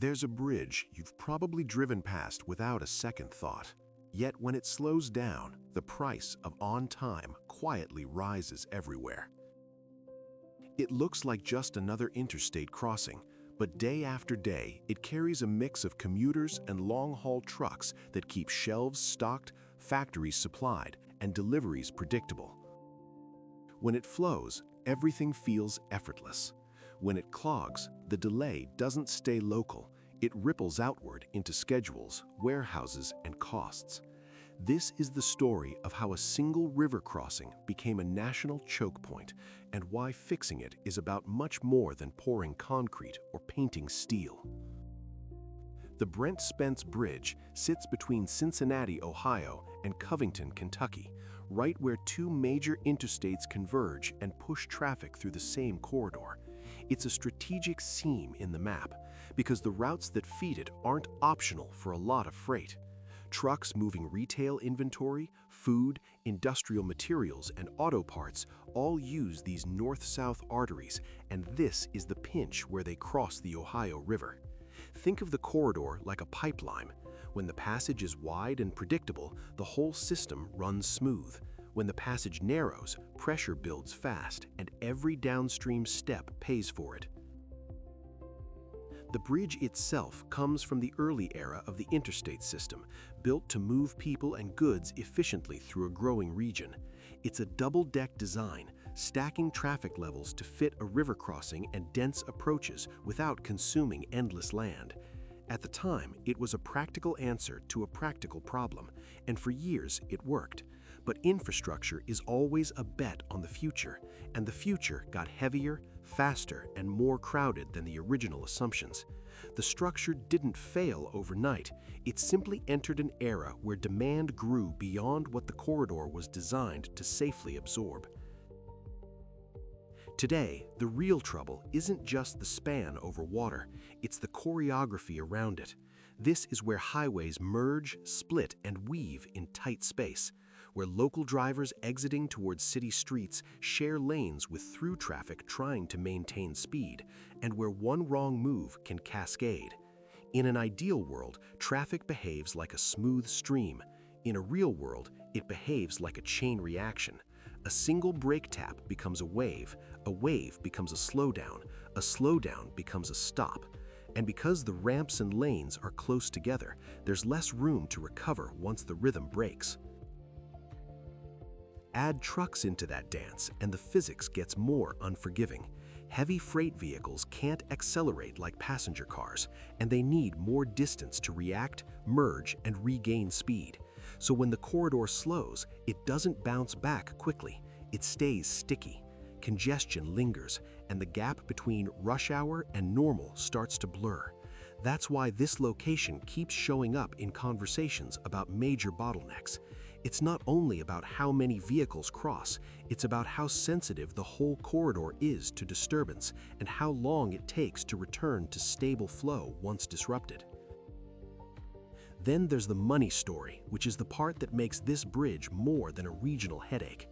There's a bridge you've probably driven past without a second thought. Yet when it slows down, the price of on time quietly rises everywhere. It looks like just another interstate crossing, but day after day, it carries a mix of commuters and long-haul trucks that keep shelves stocked, factories supplied, and deliveries predictable. When it flows, everything feels effortless. When it clogs, the delay doesn't stay local. It ripples outward into schedules, warehouses, and costs. This is the story of how a single river crossing became a national choke point and why fixing it is about much more than pouring concrete or painting steel. The Brent Spence Bridge sits between Cincinnati, Ohio, and Covington, Kentucky, right where two major interstates converge and push traffic through the same corridor. It's a strategic seam in the map because the routes that feed it aren't optional for a lot of freight. Trucks moving retail inventory, food, industrial materials, and auto parts all use these north-south arteries, and this is the pinch where they cross the Ohio River. Think of the corridor like a pipeline. When the passage is wide and predictable, the whole system runs smooth. When the passage narrows, pressure builds fast, and every downstream step pays for it. The bridge itself comes from the early era of the interstate system, built to move people and goods efficiently through a growing region. It's a double-deck design, stacking traffic levels to fit a river crossing and dense approaches without consuming endless land. At the time, it was a practical answer to a practical problem, and for years it worked. But infrastructure is always a bet on the future, and the future got heavier, faster, and more crowded than the original assumptions. The structure didn't fail overnight. It simply entered an era where demand grew beyond what the corridor was designed to safely absorb. Today, the real trouble isn't just the span over water, it's the choreography around it. This is where highways merge, split, and weave in tight space, where local drivers exiting towards city streets share lanes with through traffic trying to maintain speed, and where one wrong move can cascade. In an ideal world, traffic behaves like a smooth stream. In a real world, it behaves like a chain reaction. A single brake tap becomes a wave becomes a slowdown becomes a stop. And because the ramps and lanes are close together, there's less room to recover once the rhythm breaks. Add trucks into that dance, and the physics gets more unforgiving. Heavy freight vehicles can't accelerate like passenger cars, and they need more distance to react, merge, and regain speed. So when the corridor slows, it doesn't bounce back quickly. It stays sticky. Congestion lingers, and the gap between rush hour and normal starts to blur. That's why this location keeps showing up in conversations about major bottlenecks. It's not only about how many vehicles cross, it's about how sensitive the whole corridor is to disturbance and how long it takes to return to stable flow once disrupted. Then there's the money story, which is the part that makes this bridge more than a regional headache.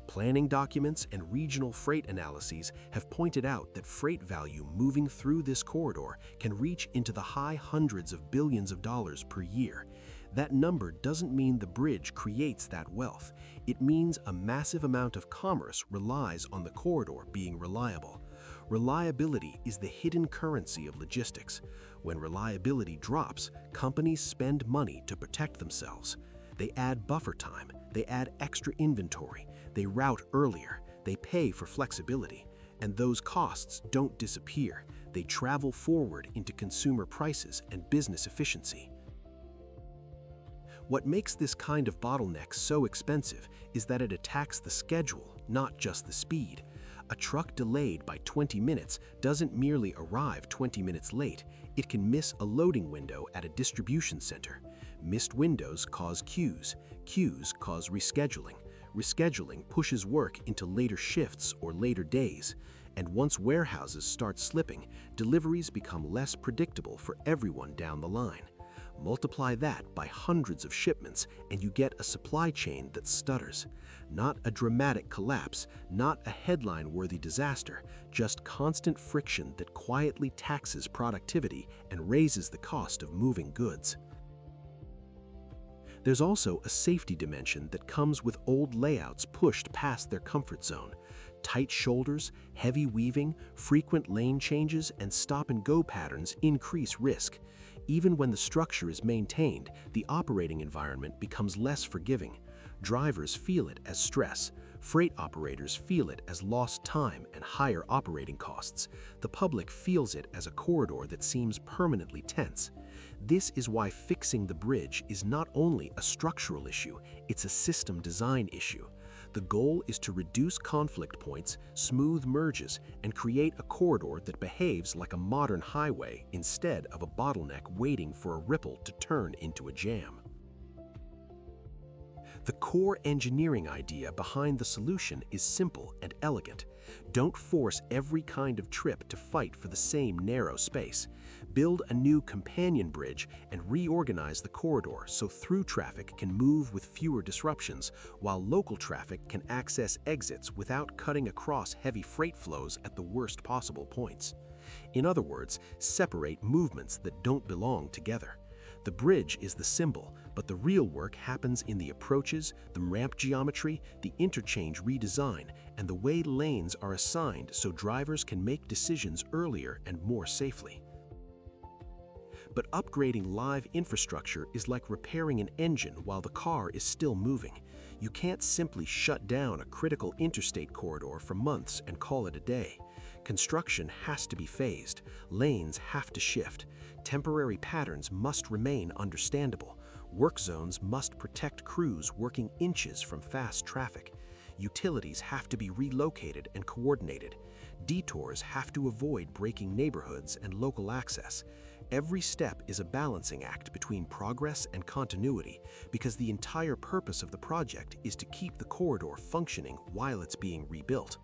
Planning documents and regional freight analyses have pointed out that freight value moving through this corridor can reach into the high hundreds of billions of dollars per year. That number doesn't mean the bridge creates that wealth. It means a massive amount of commerce relies on the corridor being reliable. Reliability is the hidden currency of logistics. When reliability drops, companies spend money to protect themselves. They add buffer time, they add extra inventory, they route earlier, they pay for flexibility, and those costs don't disappear. They travel forward into consumer prices and business efficiency. What makes this kind of bottleneck so expensive is that it attacks the schedule, not just the speed. A truck delayed by 20 minutes doesn't merely arrive 20 minutes late, it can miss a loading window at a distribution center. Missed windows cause queues, queues cause rescheduling, rescheduling pushes work into later shifts or later days, and once warehouses start slipping, deliveries become less predictable for everyone down the line. Multiply that by hundreds of shipments, and you get a supply chain that stutters. Not a dramatic collapse, not a headline-worthy disaster, just constant friction that quietly taxes productivity and raises the cost of moving goods. There's also a safety dimension that comes with old layouts pushed past their comfort zone. Tight shoulders, heavy weaving, frequent lane changes, and stop-and-go patterns increase risk. Even when the structure is maintained, the operating environment becomes less forgiving. Drivers feel it as stress. Freight operators feel it as lost time and higher operating costs. The public feels it as a corridor that seems permanently tense. This is why fixing the bridge is not only a structural issue, it's a system design issue. The goal is to reduce conflict points, smooth merges, and create a corridor that behaves like a modern highway instead of a bottleneck waiting for a ripple to turn into a jam. The core engineering idea behind the solution is simple and elegant. Don't force every kind of trip to fight for the same narrow space. Build a new companion bridge and reorganize the corridor so through traffic can move with fewer disruptions, while local traffic can access exits without cutting across heavy freight flows at the worst possible points. In other words, separate movements that don't belong together. The bridge is the symbol, but the real work happens in the approaches, the ramp geometry, the interchange redesign, and the way lanes are assigned so drivers can make decisions earlier and more safely. But upgrading live infrastructure is like repairing an engine while the car is still moving. You can't simply shut down a critical interstate corridor for months and call it a day. Construction has to be phased, lanes have to shift, temporary patterns must remain understandable, work zones must protect crews working inches from fast traffic, utilities have to be relocated and coordinated, detours have to avoid breaking neighborhoods and local access. Every step is a balancing act between progress and continuity because the entire purpose of the project is to keep the corridor functioning while it's being rebuilt.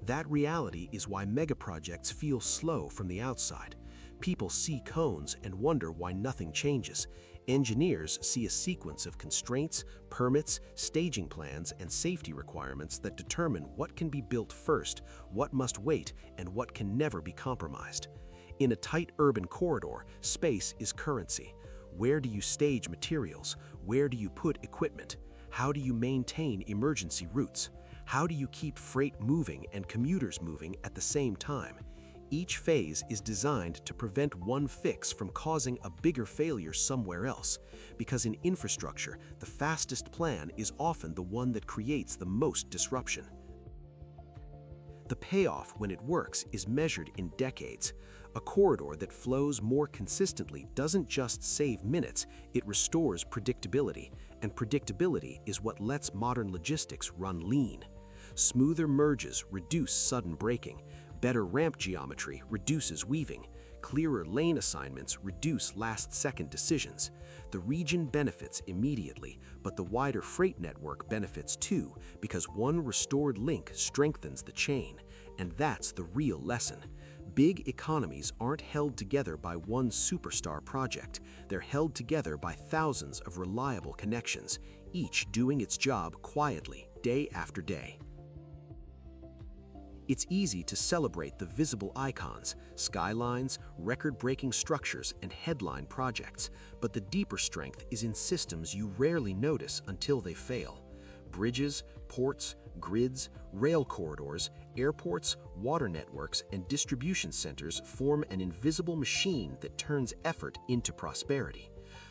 That reality is why megaprojects feel slow from the outside. People see cones and wonder why nothing changes. Engineers see a sequence of constraints, permits, staging plans, and safety requirements that determine what can be built first, what must wait, and what can never be compromised. In a tight urban corridor, space is currency. Where do you stage materials? Where do you put equipment? How do you maintain emergency routes? How do you keep freight moving and commuters moving at the same time? Each phase is designed to prevent one fix from causing a bigger failure somewhere else, because in infrastructure, the fastest plan is often the one that creates the most disruption. The payoff when it works is measured in decades. A corridor that flows more consistently doesn't just save minutes, it restores predictability, and predictability is what lets modern logistics run lean. Smoother merges reduce sudden braking, better ramp geometry reduces weaving, clearer lane assignments reduce last-second decisions. The region benefits immediately, but the wider freight network benefits too, because one restored link strengthens the chain, and that's the real lesson. Big economies aren't held together by one superstar project. They're held together by thousands of reliable connections, each doing its job quietly, day after day. It's easy to celebrate the visible icons, skylines, record-breaking structures, and headline projects, but the deeper strength is in systems you rarely notice until they fail. Bridges, ports, grids, rail corridors, airports, water networks, and distribution centers form an invisible machine that turns effort into prosperity.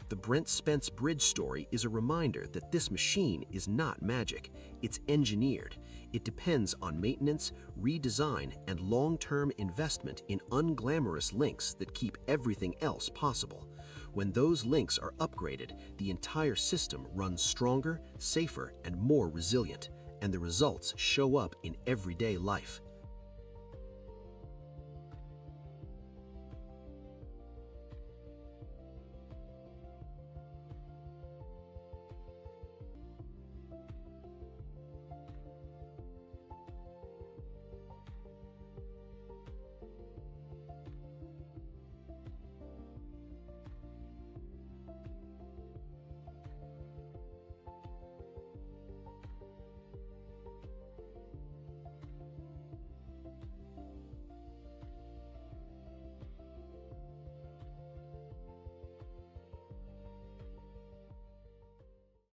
The Brent Spence Bridge story is a reminder that this machine is not magic, it's engineered. It depends on maintenance, redesign, and long-term investment in unglamorous links that keep everything else possible. When those links are upgraded, the entire system runs stronger, safer, and more resilient, and the results show up in everyday life.